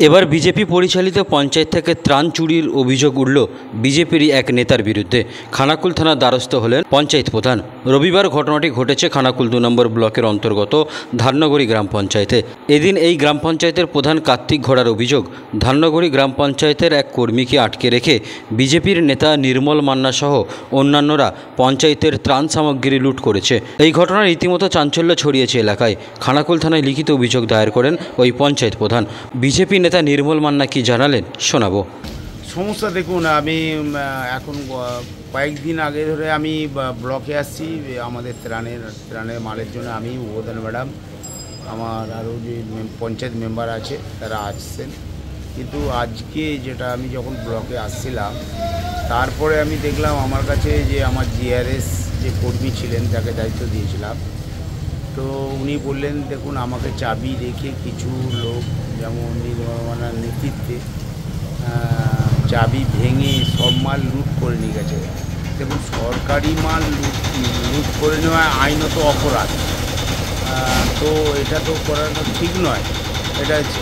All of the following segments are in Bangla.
এবার বিজেপি পরিচালিত পঞ্চায়েত থেকে ত্রাণ চুরির অভিযোগ উঠল বিজেপিরই এক নেতার বিরুদ্ধে। খানাকুল থানার দ্বারস্থ হলেন পঞ্চায়েত প্রধান। রবিবার ঘটনাটি ঘটেছে খানাকুল 2 নম্বর ব্লকের অন্তর্গত ধান্যগড়ি গ্রাম পঞ্চায়েতে। এদিন এই গ্রাম পঞ্চায়েতের প্রধান কার্তিক ঘোড়ার অভিযোগ, ধান্যগড়ি গ্রাম পঞ্চায়েতের এক কর্মীকে আটকে রেখে বিজেপির নেতা নির্মল মান্না সহ অন্যান্যরা পঞ্চায়েতের ত্রাণ সামগ্রী লুট করেছে। এই ঘটনার রীতিমতো চাঞ্চল্য ছড়িয়েছে এলাকায়। খানাকুল থানায় লিখিত অভিযোগ দায়ের করেন ওই পঞ্চায়েত প্রধান। বিজেপি নেতা নির্মল মান্না কি জানালেন শোনাবো। সমস্যা দেখুন, আমি এখন কয়েকদিন আগে ধরে আমি ব্লকে আসছি আমাদের ত্রাণের মালের জন্য। আমি উপপ্রধান ম্যাডাম, আমার আরও যে পঞ্চায়েত মেম্বার আছে তারা আসছেন, কিন্তু আজকে যেটা আমি যখন ব্লকে আসছিলাম তারপরে আমি দেখলাম আমার কাছে যে আমার জিআরএস যে কর্মী ছিলেন তাকে দায়িত্ব দিয়েছিলাম, তো উনি বললেন দেখুন আমাকে চাবি রেখে কিছু লোক যেমন নির্মলার নেতৃত্বে চাবি ভেঙে সব মাল লুট করে নিয়ে গেছে। দেখুন সরকারি মাল লুট করে নেওয়া আইনত অপরাধ, তো এটা তো করাটা ঠিক নয়।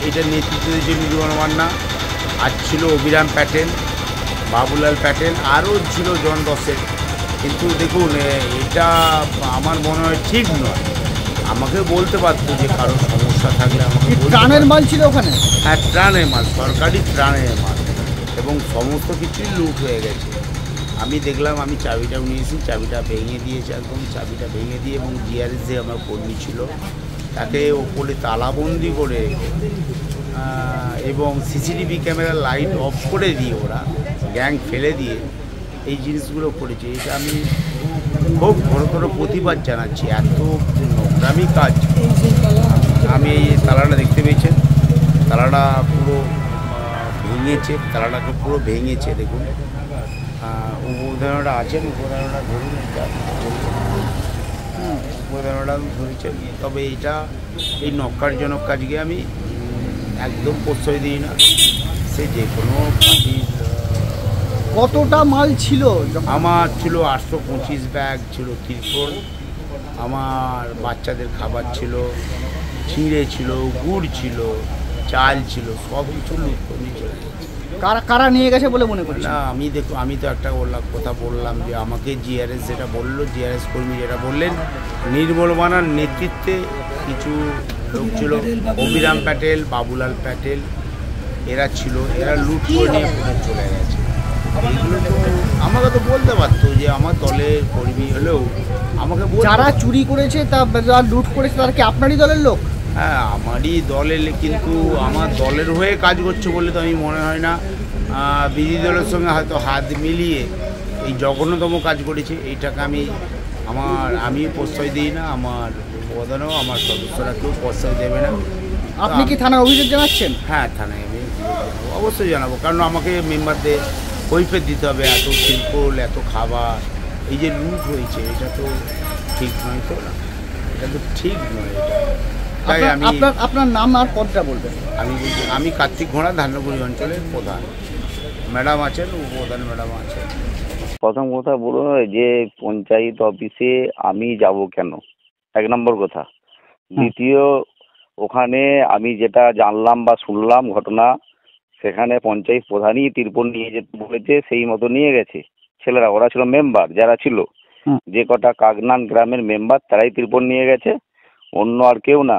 এটা নেতৃত্ব দিয়েছে নির্মল মান্না, আজ ছিল অভিরাম প্যাটেল, বাবুলাল প্যাটেল, আরও ছিল জন 10। কিন্তু দেখুন এটা আমার মনে হয় ঠিক নয়। আমাকে বলতে পারতো যে কারো সমস্যা থাকলে আমাকে। ত্রাণের মাল ছিল ওখানে? হ্যাঁ, ত্রাণের মাল, সরকারি ত্রাণের মাল, এবং সমস্ত কিছুই লুট হয়ে গেছে। আমি দেখলাম, আমি চাবিটাও নিয়েছি, চাবিটা ভেঙে দিয়েছে, একদম চাবিটা ভেঙে দিয়ে, এবং জিআরএস যে আমার কর্মী ছিল তাকে ওপরে তালাবন্দি করে এবং সিসিটিভি ক্যামেরার লাইট অফ করে দিয়ে ওরা গ্যাং ফেলে দিয়ে এই জিনিসগুলো করেছে। এটা আমি খুব ঘোরতর প্রতিবাদ জানাচ্ছি। এত নোংরামি কাজ। আমি এই তালাটা দেখতে পেয়েছেন, তালাটা পুরো ভেঙেছে, তালাটাকে পুরো ভেঙেছে। দেখুন উপপ্রধানরা আছেন, উপপ্রধানরা ধরুন, উপপ্রধানরা ধরেছেন। তবে এটা এই নক্কারজনক কাজকে আমি একদম প্রশ্রয় দিই না। সে যে কোনো পার্টির। কতটা মাল ছিল? আমার ছিল 825 ব্যাগ ছিল তিরপল, আমার বাচ্চাদের খাবার ছিল, চিঁড়ে ছিল, গুড় ছিল, চাল ছিল, সব কিছু লুট করে নিয়ে চলে গেছে। কারা নিয়ে গেছে বলে মনে করি না, আমি তো একটা কথা বললাম যে আমাকে জিআরএস যেটা বললো, জিআরএস কর্মী যেটা বললেন, নির্মল মান্নার নেতৃত্বে কিছু লোক ছিল, অভিরাম প্যাটেল, বাবুলাল প্যাটেল, এরা ছিল, এরা লুট করে নিয়ে চলে গেছে। এইগুলো তো আমাকে তো বলতে পারতো যে আমার দলের কর্মী হলেও আমাকে যারা চুরি করেছে, যারা লুট করেছে তারা কি আপনারই দলের লোক? হ্যাঁ, আমারই দলের, কিন্তু আমার দলের হয়ে কাজ করছে বলে তো আমি মনে হয় না। বিরোধী দলের সঙ্গে হয়তো হাত মিলিয়ে এই জঘন্যতম কাজ করেছে। এইটাকে আমি প্রশ্রয় দিই না, আমার প্রধানও আমার সদস্যরা কেউ প্রশ্রয় দেবে না। আপনি কি থানায় অভিযোগ জানাচ্ছেন? হ্যাঁ, থানায় আমি অবশ্যই জানাবো, কারণ আমাকে মেম্বারদের কৈফিয়ত দিতে হবে। এত শিল্পল, এত খাবার, এই যে লুট হয়েছে, এটা তো ঠিক নয়। তো না, এটা তো ঠিক নয়। এটা তাই আপনার নাম আর পদটা বলবেন। আমি কার্তিক ঘোড়া, ধান্যগড়ি অঞ্চলের প্রধান। ম্যাডাম আছেন, উপপ্রধান ম্যাডাম আছেন। প্রথম কথা বলুন যে পঞ্চায়েত অফিসে আমি যাব কেন, 1 নম্বর কথা। দ্বিতীয়, ওখানে আমি যেটা জানলাম বা শুনলাম ঘটনা, সেখানে পঞ্চায়েত প্রধানই তিরপল নিয়ে যেতে বলেছে, সেই মতো নিয়ে গেছে ছেলেরা। ওরা ছিল মেম্বার, যারা ছিল যে কটা কাগনান গ্রামের মেম্বার, তারাই তিরপল নিয়ে গেছে, অন্য আর কেউ না।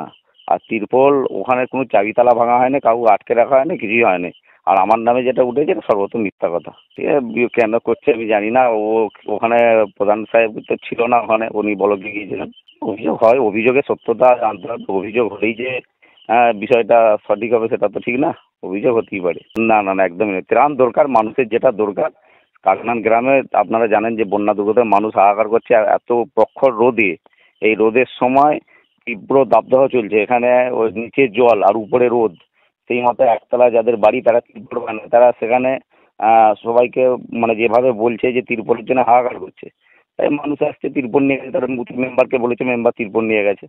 আর তিরপল ওখানে কোনো চাবি তালা ভাঙা হয়নি, কাউকে আটকে রাখা হয়নি, কিছুই হয়নি। আর আমার নামে যেটা উঠেছে এটা সর্বত মিথ্যা কথা। ঠিক আছে, কেন করছে আমি জানি না। ওখানে প্রধান সাহেব তো ছিল না ওখানে, উনি বলকে গিয়েছিলেন। অভিযোগ হয়, অভিযোগের সত্যতা জানতে হবে। অভিযোগ হলেই যে বিষয়টা সঠিক হবে সেটা তো ঠিক না। অভিযোগ হতেই পারে। না, একদমই নয়। ত্রাণ দরকার, মানুষের যেটা দরকার। কাগনান গ্রামে আপনারা জানেন যে বন্যা দুর্গত মানুষ হাহাকার করছে। এত প্রখর রোদে, এই রোদের সময় তীব্র দাবদাহ চলছে। এখানে ওই নিচে জল আর উপরে রোদ, সেই মতো একতলা যাদের বাড়ি তারা তিরপল বানায়, তারা সেখানে সবাইকে মানে যেভাবে বলছে যে তিরপলের জন্য হাহাকার করছে, তাই মানুষ আসছে তিরপল নিয়ে গেছে। তারা মেম্বারকে বলেছে, মেম্বার তিরপল নিয়ে গেছে।